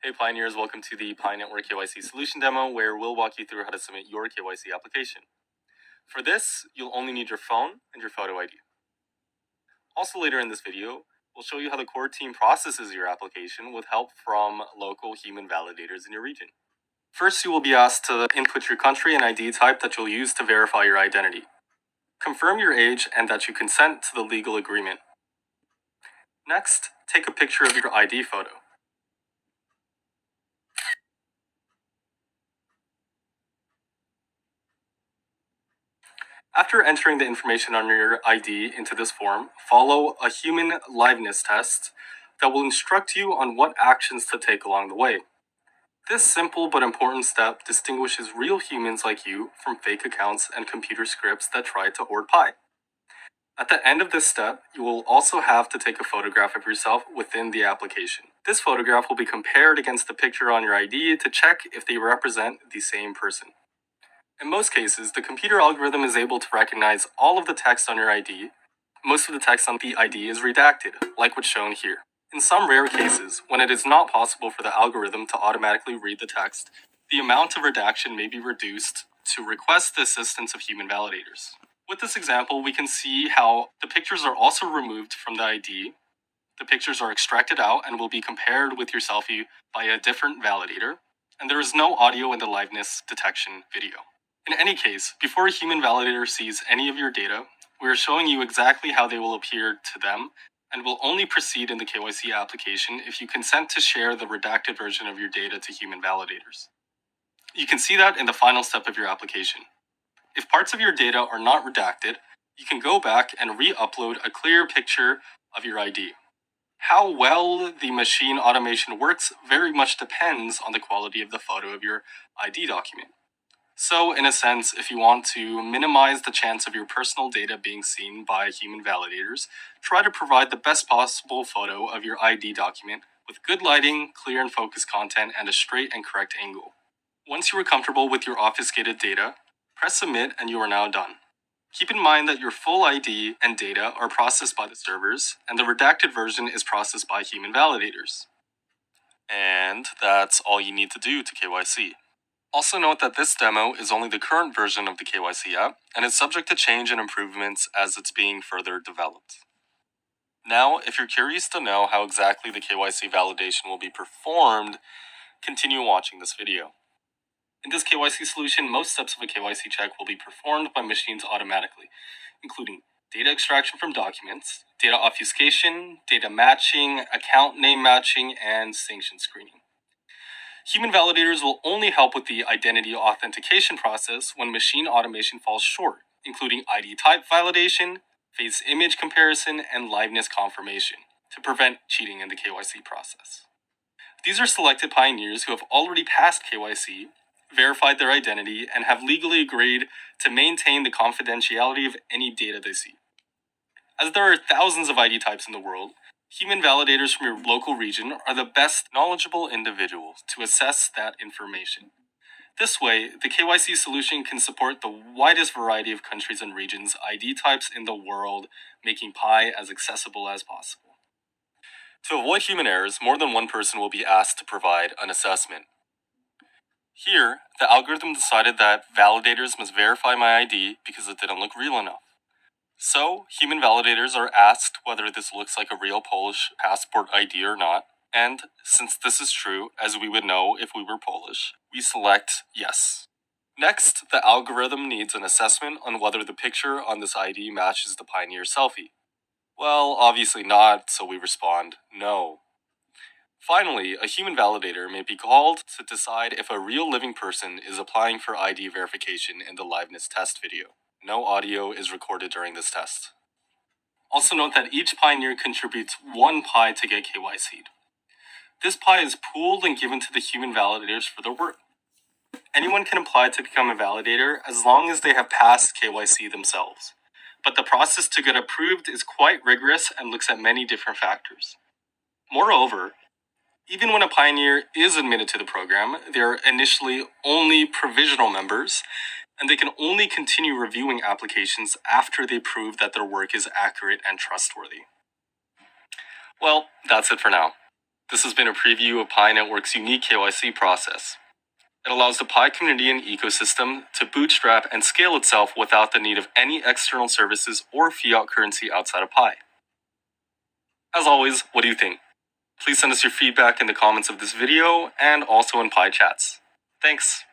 Hey Pioneers, welcome to the Pi Network KYC solution demo where we'll walk you through how to submit your KYC application. For this, you'll only need your phone and your photo ID. Also later in this video, we'll show you how the core team processes your application with help from local human validators in your region. First, you will be asked to input your country and ID type that you'll use to verify your identity. Confirm your age and that you consent to the legal agreement. Next, take a picture of your ID photo. After entering the information on your ID into this form, follow a human liveness test that will instruct you on what actions to take along the way. This simple but important step distinguishes real humans like you from fake accounts and computer scripts that try to hoard Pi. At the end of this step, you will also have to take a photograph of yourself within the application. This photograph will be compared against the picture on your ID to check if they represent the same person. In most cases, the computer algorithm is able to recognize all of the text on your ID. Most of the text on the ID is redacted, like what's shown here. In some rare cases, when it is not possible for the algorithm to automatically read the text, the amount of redaction may be reduced to request the assistance of human validators. With this example, we can see how the pictures are also removed from the ID. The pictures are extracted out and will be compared with your selfie by a different validator, and there is no audio in the liveness detection video. In any case, before a human validator sees any of your data, we are showing you exactly how they will appear to them and will only proceed in the KYC application if you consent to share the redacted version of your data to human validators. You can see that in the final step of your application. If parts of your data are not redacted, you can go back and re-upload a clear picture of your ID. How well the machine automation works very much depends on the quality of the photo of your ID document. So, in a sense, if you want to minimize the chance of your personal data being seen by human validators, try to provide the best possible photo of your ID document with good lighting, clear and focused content, and a straight and correct angle. Once you are comfortable with your obfuscated data, press submit and you are now done. Keep in mind that your full ID and data are processed by the servers, and the redacted version is processed by human validators. And that's all you need to do to KYC. Also note that this demo is only the current version of the KYC app, and is subject to change and improvements as it's being further developed. Now, if you're curious to know how exactly the KYC validation will be performed, continue watching this video. In this KYC solution, most steps of a KYC check will be performed by machines automatically, including data extraction from documents, data obfuscation, data matching, account name matching, and sanction screening. Human validators will only help with the identity authentication process when machine automation falls short, including ID type validation, face image comparison, and liveness confirmation, to prevent cheating in the KYC process. These are selected pioneers who have already passed KYC, verified their identity, and have legally agreed to maintain the confidentiality of any data they see. As there are thousands of ID types in the world, human validators from your local region are the best knowledgeable individuals to assess that information. This way, the KYC solution can support the widest variety of countries and regions' ID types in the world, making Pi as accessible as possible. To avoid human errors, more than one person will be asked to provide an assessment. Here, the algorithm decided that validators must verify my ID because it didn't look real enough. So, human validators are asked whether this looks like a real Polish passport ID or not, and since this is true, as we would know if we were Polish, we select yes. Next, the algorithm needs an assessment on whether the picture on this ID matches the Pioneer selfie. Well, obviously not, so we respond no. Finally, a human validator may be called to decide if a real living person is applying for ID verification in the liveness test video. No audio is recorded during this test. Also note that each pioneer contributes 1 Pi to get KYC'd. This Pi is pooled and given to the human validators for their work. Anyone can apply to become a validator as long as they have passed KYC themselves. But the process to get approved is quite rigorous and looks at many different factors. Moreover, even when a pioneer is admitted to the program, they are initially only provisional members, and they can only continue reviewing applications after they prove that their work is accurate and trustworthy. Well, that's it for now. This has been a preview of Pi Network's unique KYC process. It allows the Pi community and ecosystem to bootstrap and scale itself without the need of any external services or fiat currency outside of Pi. As always, what do you think? Please send us your feedback in the comments of this video and also in Pi chats. Thanks!